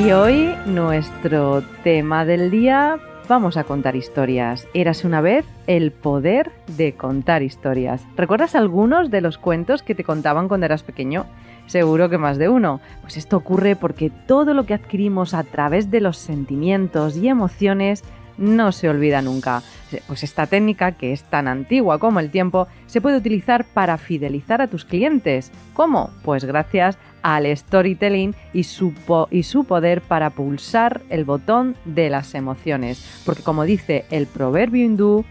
Y hoy nuestro tema del día, vamos a contar historias. Érase una vez el poder de contar historias. ¿Recuerdas algunos de los cuentos que te contaban cuando eras pequeño? Seguro que más de uno. Pues esto ocurre porque todo lo que adquirimos a través de los sentimientos y emociones no se olvida nunca. Pues esta técnica, que es tan antigua como el tiempo, se puede utilizar para fidelizar a tus clientes. ¿Cómo? Pues gracias al storytelling y su poder para pulsar el botón de las emociones. Porque como dice el proverbio hindú,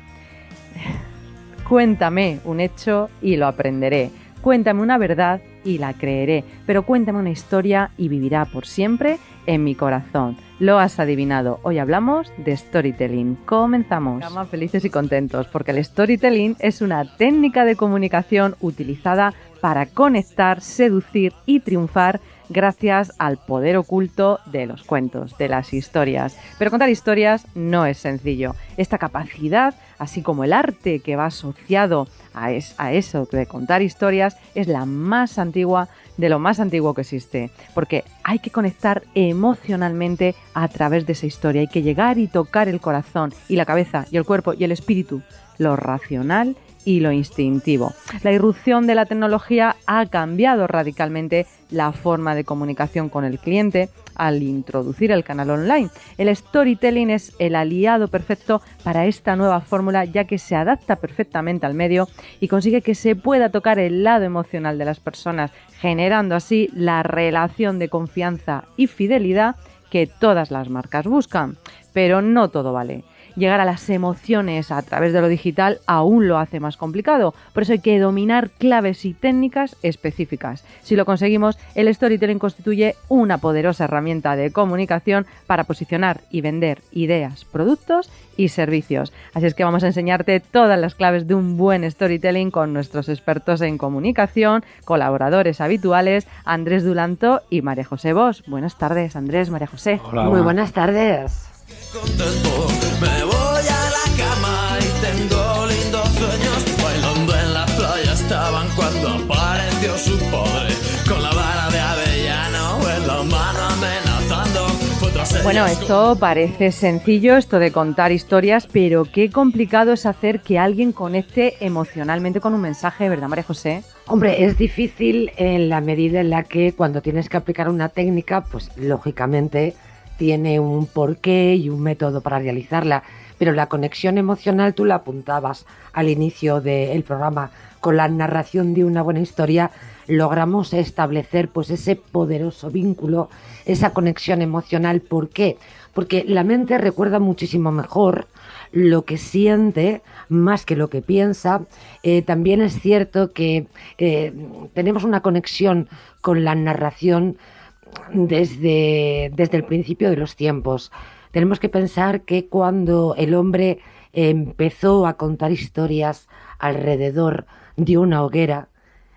cuéntame un hecho y lo aprenderé. Cuéntame una verdad y la creeré, pero cuéntame una historia y vivirá por siempre en mi corazón. Lo has adivinado. Hoy hablamos de storytelling. Comenzamos. Estamos felices y contentos porque el storytelling es una técnica de comunicación utilizada para conectar, seducir y triunfar gracias al poder oculto de los cuentos, de las historias. Pero contar historias no es sencillo. Esta capacidad, así como el arte que va asociado a eso de contar historias, es la más antigua de lo más antiguo que existe, porque hay que conectar emocionalmente a través de esa historia, hay que llegar y tocar el corazón y la cabeza y el cuerpo y el espíritu, lo racional y lo instintivo. La irrupción de la tecnología ha cambiado radicalmente la forma de comunicación con el cliente al introducir el canal online. El storytelling es el aliado perfecto para esta nueva fórmula, ya que se adapta perfectamente al medio y consigue que se pueda tocar el lado emocional de las personas, generando así la relación de confianza y fidelidad que todas las marcas buscan. Pero no todo vale. Llegar a las emociones a través de lo digital aún lo hace más complicado, por eso hay que dominar claves y técnicas específicas. Si lo conseguimos, el storytelling constituye una poderosa herramienta de comunicación para posicionar y vender ideas, productos y servicios. Así es que vamos a enseñarte todas las claves de un buen storytelling con nuestros expertos en comunicación, colaboradores habituales, Andrés Dulanto y María José Bosch. Buenas tardes, Andrés, María José. Hola, muy buenas tardes. Contento, me voy a la cama y tengo lindos sueños. Bailando en la playa estaban cuando apareció su padre con la vara de avellano en la mano amenazando. Bueno, esto parece sencillo, esto de contar historias, pero qué complicado es hacer que alguien conecte emocionalmente con un mensaje, ¿verdad, María José? Hombre, es difícil en la medida en la que cuando tienes que aplicar una técnica, pues lógicamente tiene un porqué y un método para realizarla, pero la conexión emocional, tú la apuntabas al inicio del programa, con la narración de una buena historia logramos establecer pues ese poderoso vínculo, esa conexión emocional. ¿Por qué? Porque la mente recuerda muchísimo mejor lo que siente más que lo que piensa. También es cierto que tenemos una conexión con la narración desde el principio de los tiempos. Tenemos que pensar que cuando el hombre empezó a contar historias alrededor de una hoguera,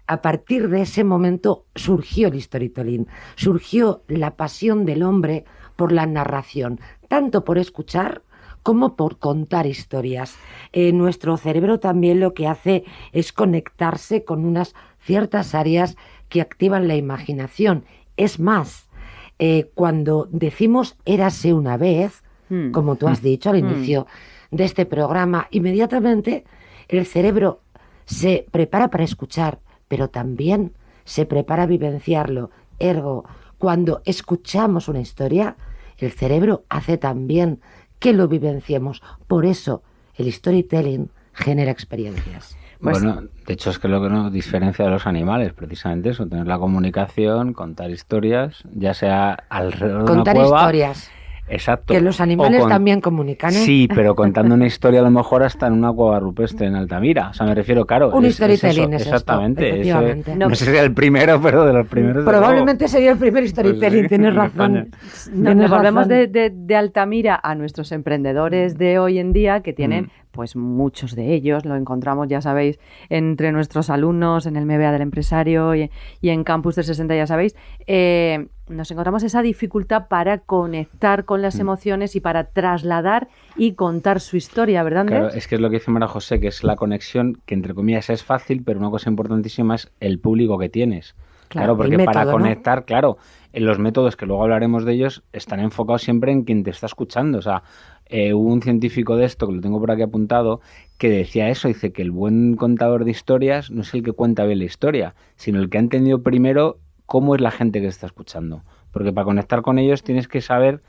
a partir de ese momento surgió el storytelling, surgió la pasión del hombre por la narración, tanto por escuchar como por contar historias. Nuestro cerebro también lo que hace es conectarse con unas ciertas áreas que activan la imaginación. Es más, cuando decimos érase una vez, como tú has dicho al inicio de este programa, inmediatamente el cerebro se prepara para escuchar, pero también se prepara a vivenciarlo. Ergo, cuando escuchamos una historia, el cerebro hace también que lo vivenciemos. Por eso el storytelling genera experiencias. Pues, bueno, de hecho es que lo que nos diferencia de los animales, precisamente eso, tener la comunicación, contar historias, ya sea alrededor de una cueva. Contar historias. Exacto. Que los animales también comunican, ¿eh? Sí, pero contando una historia a lo mejor hasta en una cueva rupestre en Altamira. O sea, me refiero, claro. Un storytelling es exactamente. Esto, efectivamente. No sé si sería el primero, pero de los primeros. Probablemente sería el primer storytelling, pues, tienes razón. Nos volvemos de Altamira a nuestros emprendedores de hoy en día que tienen... Pues muchos de ellos lo encontramos, ya sabéis, entre nuestros alumnos en el MBA del Empresario y en Campus 360, ya sabéis. Nos encontramos esa dificultad para conectar con las emociones y para trasladar y contar su historia, ¿verdad, Andrés? Claro, es que es lo que dice María José, que es la conexión, que entre comillas es fácil, pero una cosa importantísima es el público que tienes. Claro, porque el para método, ¿no? conectar, claro, en los métodos, que luego hablaremos de ellos, están enfocados siempre en quien te está escuchando. O sea, hubo un científico de esto, que lo tengo por aquí apuntado, que decía eso, dice que el buen contador de historias no es el que cuenta bien la historia, sino el que ha entendido primero cómo es la gente que está escuchando. Porque para conectar con ellos tienes que saber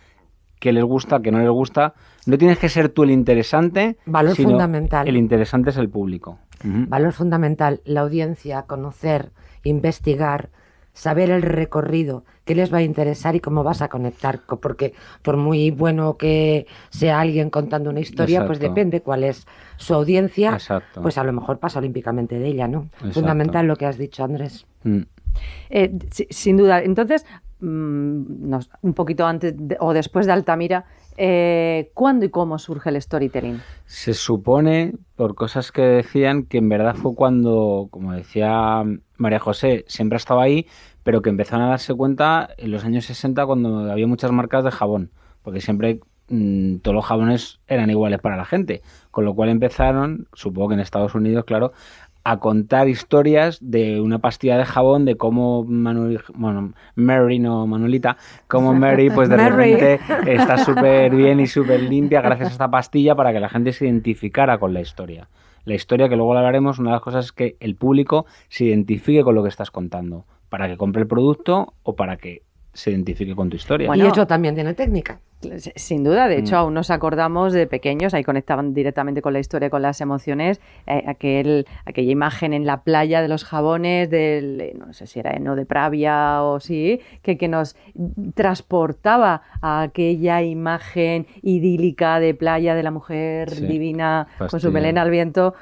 qué les gusta, qué no les gusta. No tienes que ser tú el interesante, Valor sino fundamental. el interesante es el público. Valor fundamental, la audiencia, conocer, investigar, saber el recorrido, qué les va a interesar y cómo vas a conectar, porque por muy bueno que sea alguien contando una historia, pues Exacto. depende cuál es su audiencia, Exacto. pues a lo mejor pasa olímpicamente de ella, ¿no? Exacto. Fundamental lo que has dicho, Andrés. Mm. Sin duda. Entonces, un poquito antes o después de Altamira, ¿cuándo y cómo surge el storytelling? Se supone, por cosas que decían, que en verdad fue cuando, como decía María José, siempre estaba ahí, pero que empezaron a darse cuenta en los años 60 cuando había muchas marcas de jabón, porque siempre todos los jabones eran iguales para la gente, con lo cual empezaron, supongo que en Estados Unidos, claro, a contar historias de una pastilla de jabón, de cómo Mary, no Manolita, cómo Mary pues de Mary. repente está súper bien y súper limpia gracias a esta pastilla, para que la gente se identificara con la historia. La historia, que luego la hablaremos, una de las cosas es que el público se identifique con lo que estás contando, para que compre el producto o para que se identifique con tu historia. Bueno, y eso también tiene técnica. Sin duda, de hecho, aún nos acordamos de pequeños, ahí conectaban directamente con la historia, con las emociones, aquella imagen en la playa de los jabones, no sé si era Eno de Pravia o sí, que nos transportaba a aquella imagen idílica de playa de la mujer divina con su pastilla. melena al viento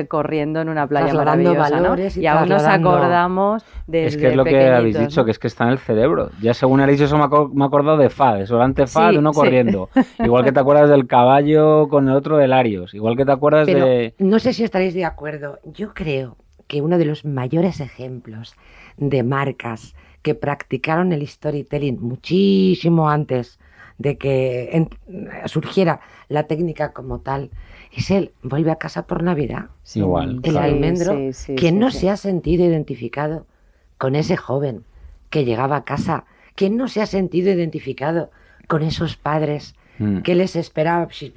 corriendo en una playa Trasladando maravillosa, ¿no? valores y aún nos trasladando- acordamos desde Es que es lo que pequeñitos, habéis dicho, ¿no? que es que está en el cerebro. Ya según he dicho eso me he acordado de Fa, de Solante Fa, Sí, de uno sí. corriendo. Igual que te acuerdas del caballo con el otro de Larios. Igual que te acuerdas Pero de... no sé si estaréis de acuerdo. Yo creo que uno de los mayores ejemplos de marcas que practicaron el storytelling muchísimo antes de que surgiera la técnica como tal es el Vuelve a casa por Navidad. Sí, Igual, El sí, almendro. sí, sí, ¿Quién sí, no sí. se ha sentido identificado con ese joven que llegaba a casa? ¿Quién no se ha sentido identificado con esos padres que les esperaba? Si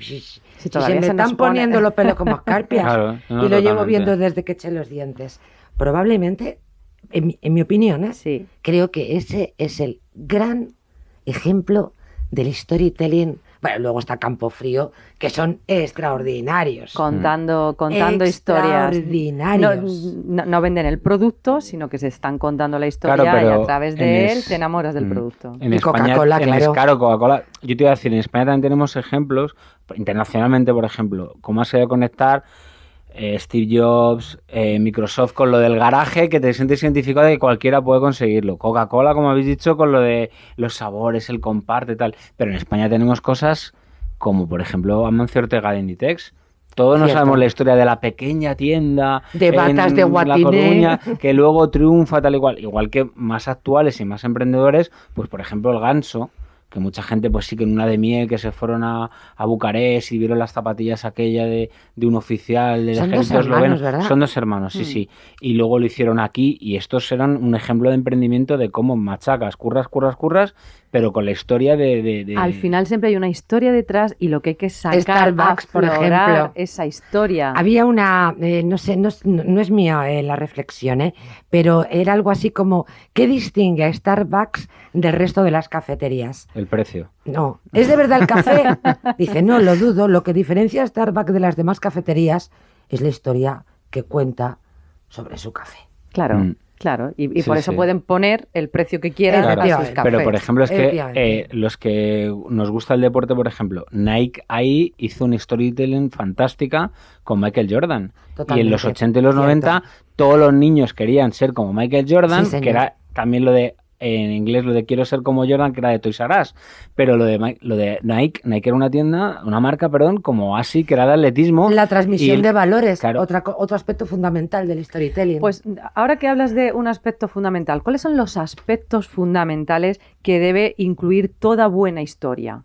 todavía se me se nos están pone- poniendo los pelos como escarpias. Claro, no, Y lo llevo totalmente. viendo desde que eché los dientes. Probablemente, en mi opinión, Sí. creo que ese es el gran ejemplo del storytelling. Bueno, luego está Campofrío, que son extraordinarios. Contando historias. Extraordinarios. No venden el producto, sino que se están contando la historia Claro, y pero a través en de es- él te enamoras del producto. En Y España, Coca-Cola, claro. Claro, Coca-Cola. Yo te iba a decir, en España también tenemos ejemplos, internacionalmente, por ejemplo, cómo ha sido conectar Steve Jobs, Microsoft con lo del garaje, que te sientes identificado de que cualquiera puede conseguirlo. Coca-Cola, como habéis dicho, con lo de los sabores, el comparte, tal. Pero en España tenemos cosas como, por ejemplo, Amancio Ortega de Inditex. Todos no Cierto. sabemos la historia de la pequeña tienda De batas de La Guatiné. Coruña, que luego triunfa tal igual. Igual que más actuales y más emprendedores, pues por ejemplo el Ganso, que mucha gente pues sí que en una de miel que se fueron a Bucarest y vieron las zapatillas aquella de un oficial del Son dos ejército hermanos, esloveno. ¿verdad? Son dos hermanos, sí, sí. Y luego lo hicieron aquí y estos eran un ejemplo de emprendimiento de cómo machacas, curras, pero con la historia de... Al final siempre hay una historia detrás y lo que hay que sacar Starbucks, por aflorar ejemplo. esa historia. Había una, no sé, no es mía la reflexión, pero era algo así como, ¿qué distingue a Starbucks del resto de las cafeterías? El precio. No, ¿es de verdad el café? Dice, no, lo dudo, lo que diferencia a Starbucks de las demás cafeterías es la historia que cuenta sobre su café. Claro, Mm. claro. Y Sí, por eso sí. pueden poner el precio que quieran a sus Efectivamente. cafés. Pero, por ejemplo, es que Efectivamente. los que nos gusta el deporte, por ejemplo, Nike ahí hizo una storytelling fantástica con Michael Jordan. Totalmente. Y en los 80 y los Cierto. 90 todos los niños querían ser como Michael Jordan, Sí, señor. que era también lo de, en inglés, lo de quiero ser como Jordan, que era de Toys R Us. Pero lo de Nike era una marca, como así, que era de atletismo. La transmisión Y- de valores, claro. otro aspecto fundamental del storytelling. Pues ahora que hablas de un aspecto fundamental, ¿cuáles son los aspectos fundamentales que debe incluir toda buena historia?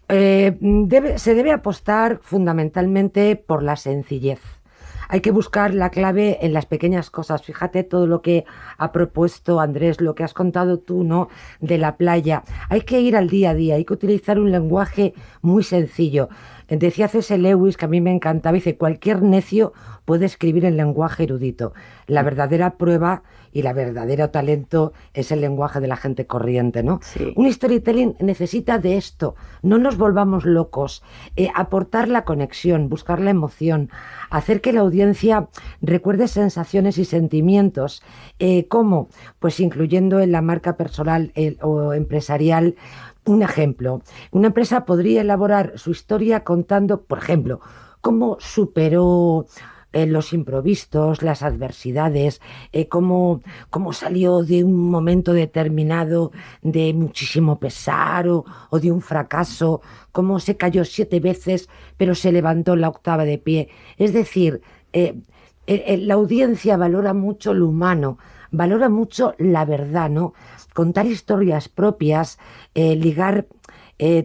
Se debe apostar fundamentalmente por la sencillez. hay que buscar la clave en las pequeñas cosas. Fíjate todo lo que ha propuesto Andrés, lo que has contado tú, ¿no? De la playa. Hay que ir al día a día, hay que utilizar un lenguaje muy sencillo. Decía C.S. Lewis, que a mí me encantaba, dice, cualquier necio puede escribir en lenguaje erudito. La verdadera prueba y el verdadero talento es el lenguaje de la gente corriente, ¿no? Sí. Un storytelling necesita de esto, no nos volvamos locos, aportar la conexión, buscar la emoción, hacer que la audiencia recuerde sensaciones y sentimientos. ¿Cómo? Pues incluyendo en la marca personal o empresarial. Un ejemplo, una empresa podría elaborar su historia contando, por ejemplo, cómo superó los imprevistos, las adversidades, cómo salió de un momento determinado de muchísimo pesar o de un fracaso, cómo se cayó 7 veces pero se levantó la 8ª de pie. Es decir, la audiencia valora mucho lo humano, valora mucho la verdad, ¿no? Contar historias propias, ligar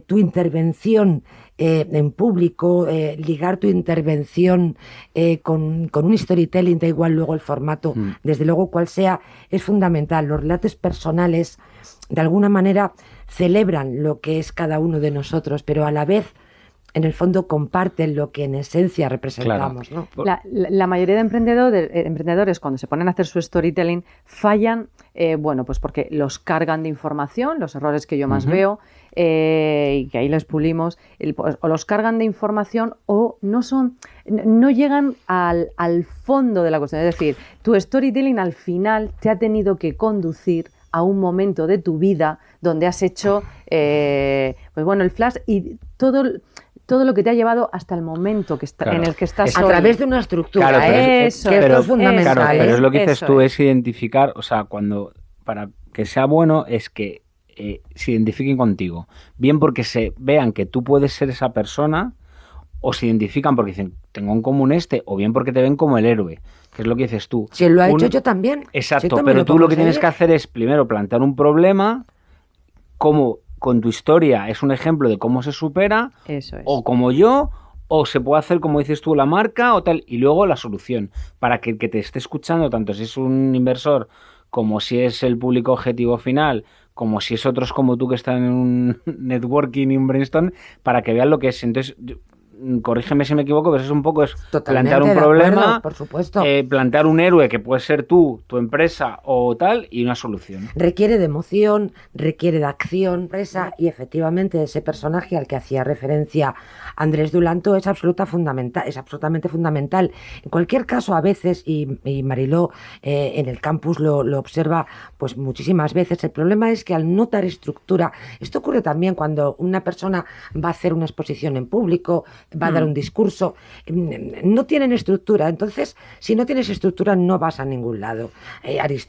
tu intervención en público, ligar tu intervención con un storytelling, da igual luego el formato, desde luego cual sea, es fundamental. Los relatos personales, de alguna manera, celebran lo que es cada uno de nosotros, pero a la vez, en el fondo, comparten lo que en esencia representamos, Claro. ¿no? La mayoría de emprendedores, cuando se ponen a hacer su storytelling, fallan, pues porque los cargan de información, los errores que yo más veo, y que ahí les pulimos, o los cargan de información o no llegan al fondo de la cuestión. Es decir, tu storytelling al final te ha tenido que conducir a un momento de tu vida donde has hecho, el flash y todo lo que te ha llevado hasta el momento en el que estás a hoy. través de una estructura. Claro, pero esto es fundamental. Claro, pero es lo que dices Eso tú, es. es identificar, o sea, para que sea bueno es que se identifiquen contigo. Bien porque se vean que tú puedes ser esa persona, o se identifican porque dicen, tengo en común o bien porque te ven como el héroe, que es lo que dices tú. Si lo ha hecho yo también. Exacto, Yo también pero tú puedo lo que tienes seguir. que hacer es primero plantear un problema, como con tu historia es un ejemplo de cómo se supera, Eso es. o como yo, o se puede hacer, como dices tú, la marca o tal, y luego la solución, para que el que te esté escuchando, tanto si es un inversor, como si es el público objetivo final, como si es otros como tú que están en un networking y un brainstorm, para que vean lo que es. Entonces, corrígeme si me equivoco, pero es un poco Totalmente plantear un de problema, acuerdo, por supuesto. plantear un héroe que puede ser tú, tu empresa o tal, y una solución. Requiere de emoción, requiere de acción, y efectivamente ese personaje al que hacía referencia Andrés Dulanto es absolutamente fundamental. En cualquier caso, a veces, y Mariló en el campus lo observa pues muchísimas veces, el problema es que al no dar estructura, esto ocurre también cuando una persona va a hacer una exposición en público, va a dar un discurso, no tienen estructura. Entonces, si no tienes estructura, no vas a ningún lado.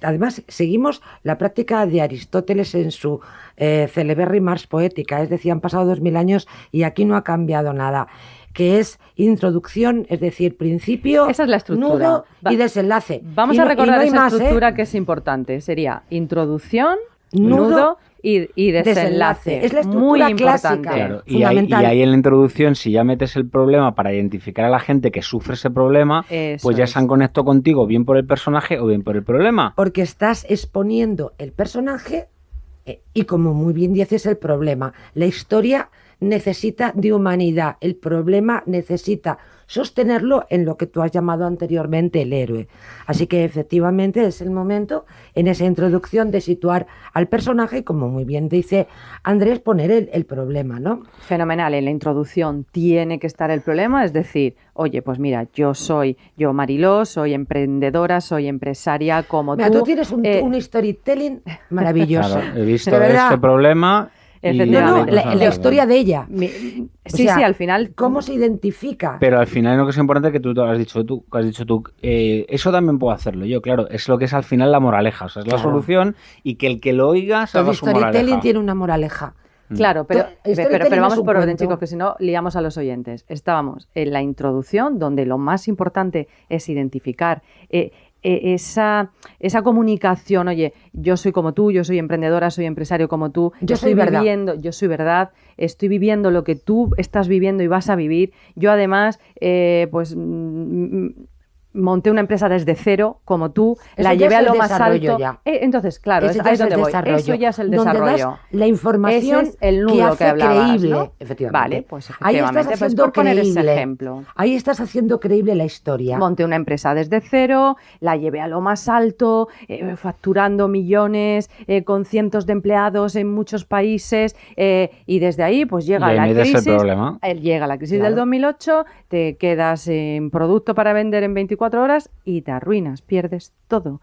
Además, seguimos la práctica de Aristóteles en su celebérrima Ars Poética, es decir, han pasado 2000 años y aquí no ha cambiado nada, que es introducción, es decir, principio, Esa es la estructura. nudo y desenlace. Vamos Y a no- y recordar no hay esa más, estructura que es importante. Sería introducción, Nudo, nudo y desenlace. Es la Muy estructura importante. clásica. Claro, y Fundamental. ahí en la introducción, si ya metes el problema para identificar a la gente que sufre ese problema, Eso pues ya es. se han conectado contigo bien por el personaje o bien por el problema. Porque estás exponiendo el personaje y, como muy bien dices, el problema. La historia necesita de humanidad, el problema necesita sostenerlo en lo que tú has llamado anteriormente el héroe. Así que efectivamente es el momento en esa introducción de situar al personaje y, como muy bien dice Andrés, poner el problema, ¿no? Fenomenal, en la introducción tiene que estar el problema, es decir, oye, pues mira, yo Mariló, soy emprendedora, soy empresaria como Mira, tú. tú tienes un storytelling maravilloso. Claro, he visto De verdad. este problema. Y Efectivamente. La historia de ella. Sí, sea, sí, al final. ¿Cómo se identifica? Pero al final lo que es importante es que tú lo has dicho tú, eso también puedo hacerlo yo, claro, es lo que es al final la moraleja, o sea, es la Claro. solución, y que el que lo oiga se Todo haga su storytelling moraleja. tiene una moraleja. Claro, pero Storytelling vamos es un por orden, cuento. chicos, que si no liamos a los oyentes. Estábamos en la introducción, donde lo más importante es identificar esa comunicación. Oye, yo soy como tú, yo soy emprendedora, soy empresario como tú, Yo soy verdad. yo soy verdad, estoy viviendo lo que tú estás viviendo y vas a vivir. Yo además, monté una empresa desde cero, como tú, Eso la ya llevé es a el lo más desarrollo alto. ya. Entonces, claro, Ese ahí ya es donde el voy. desarrollo, Eso ya es el donde desarrollo. das la información Ese es el que nudo hace que hablabas, creíble, ¿no? efectivamente. Vale, pues Ahí efectivamente, estás pues haciendo por poner ese creíble. ejemplo. Ahí estás haciendo creíble la historia. Monté una empresa desde cero, la llevé a lo más alto, facturando millones, con cientos de empleados en muchos países, y desde ahí pues llega Y ahí la mides el crisis. problema. Llega la crisis Claro. del 2008, te quedas sin producto para vender en 24 horas y te arruinas, pierdes todo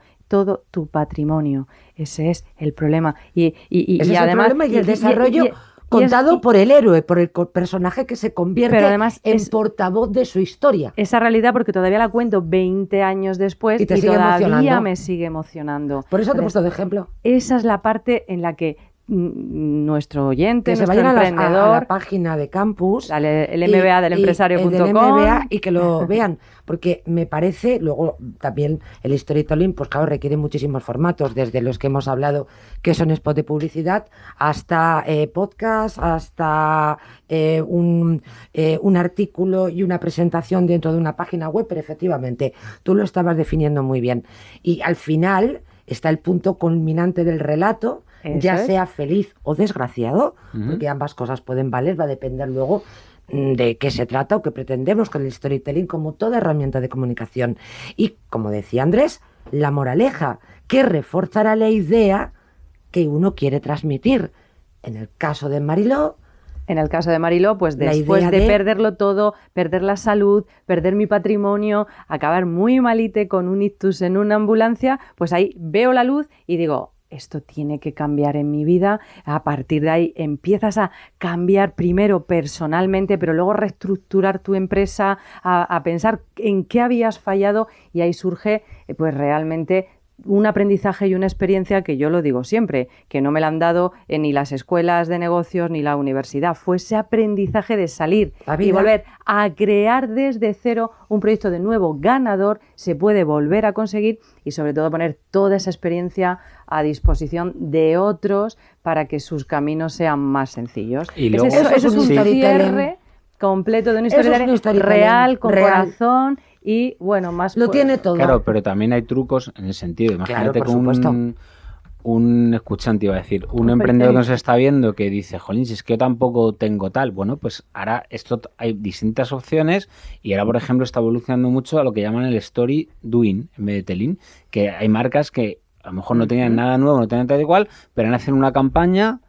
tu patrimonio. Ese es el problema. Ese Y es además, el problema y el desarrollo contado por el héroe, por el personaje que se convierte pero además en portavoz de su historia. esa realidad, porque todavía la cuento 20 años después Y te sigue todavía emocionando. me sigue emocionando. Por eso te he Entonces, puesto de ejemplo. esa es la parte en la que nuestro oyente, Que se nuestro vayan a emprendedor, la página de Campus, el MBA del empresario.com, del MBA, y que lo vean, porque me parece, luego también el storytelling, pues claro, requiere muchísimos formatos, desde los que hemos hablado, que son spots de publicidad, hasta podcast, hasta un artículo y una presentación dentro de una página web, pero efectivamente, tú lo estabas definiendo muy bien. Y al final está el punto culminante del relato, Eso ya es. sea feliz o desgraciado, Ujú. porque ambas cosas pueden valer, va a depender luego de qué se trata o qué pretendemos con el storytelling como toda herramienta de comunicación. Y, como decía Andrés, la moraleja, que reforzará la idea que uno quiere transmitir. En el caso de Mariló, en el caso de Mariló, pues La después idea de de- perderlo todo, perder la salud, perder mi patrimonio, acabar muy malite con un ictus en una ambulancia, pues ahí veo la luz y digo, esto tiene que cambiar en mi vida. A partir de ahí empiezas a cambiar primero personalmente, pero luego reestructurar tu empresa, a pensar en qué habías fallado, y ahí surge pues realmente un aprendizaje y una experiencia que yo lo digo siempre, que no me la han dado ni las escuelas de negocios ni la universidad. Fue ese aprendizaje de salir La y vida. volver a crear desde cero un proyecto de nuevo ganador. Se puede volver a conseguir, y sobre todo poner toda esa experiencia a disposición de otros para que sus caminos sean más sencillos. Y luego- Eso es un Sí. cierre completo de un Eso es un storytelling storytelling real, con real. corazón y bueno, más lo pues, tiene todo. Claro, pero también hay trucos en el sentido. Imagínate por que supuesto. un escuchante, iba a decir, un Un emprendedor que pequeño. nos está viendo que dice, jolín, si es que yo tampoco tengo tal. Bueno, pues ahora hay distintas opciones, y ahora, por ejemplo, está evolucionando mucho a lo que llaman el story doing en vez de telling, que hay marcas que a lo mejor no tenían nada nuevo, no tenían tal igual, pero han hecho una campaña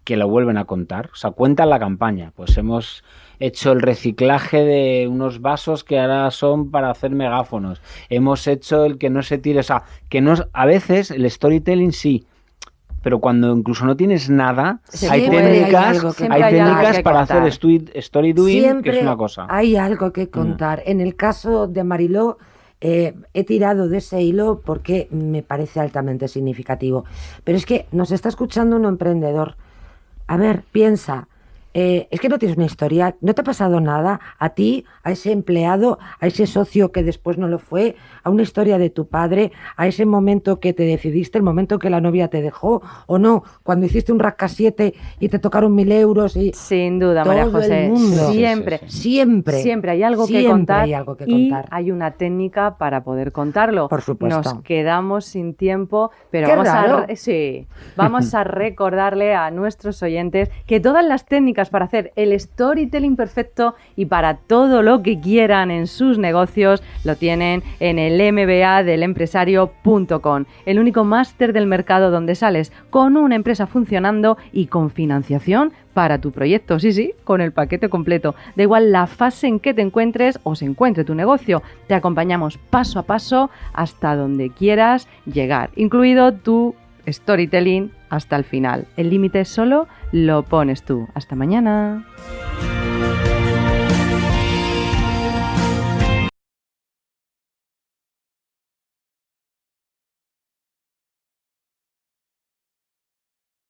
que lo vuelven a contar. O sea, cuentan la campaña. Pues hemos hecho el reciclaje de unos vasos que ahora son para hacer megáfonos. Hemos hecho el que no se tire. O sea, que no, a veces el storytelling sí, pero cuando incluso no tienes nada, Siempre hay hay técnicas, algo que hay contar. técnicas que para contar. hacer story doing, Siempre que es una cosa. hay algo que contar. En el caso de Mariló, he tirado de ese hilo porque me parece altamente significativo. Pero es que nos está escuchando un emprendedor. A ver, piensa. Es que no tienes una historia, no te ha pasado nada a ti, a ese empleado, a ese socio que después no lo fue, a una historia de tu padre, a ese momento que te decidiste, el momento que la novia te dejó, o no, cuando hiciste un rascasiete y te tocaron 1.000 euros y sin duda, todo María el José, mundo. siempre. siempre Hay algo que siempre contar, hay algo que y contar. hay una técnica para poder contarlo. Por supuesto. Nos quedamos sin tiempo, pero Qué vamos raro. vamos a recordarle a nuestros oyentes que todas las técnicas para hacer el storytelling perfecto y para todo lo que quieran en sus negocios lo tienen en el MBA del empresario.com, el único máster del mercado donde sales con una empresa funcionando y con financiación para tu proyecto, sí, con el paquete completo. Da igual la fase en que te encuentres o se encuentre tu negocio, te acompañamos paso a paso hasta donde quieras llegar, incluido tu storytelling hasta el final. El límite solo lo pones tú. Hasta mañana.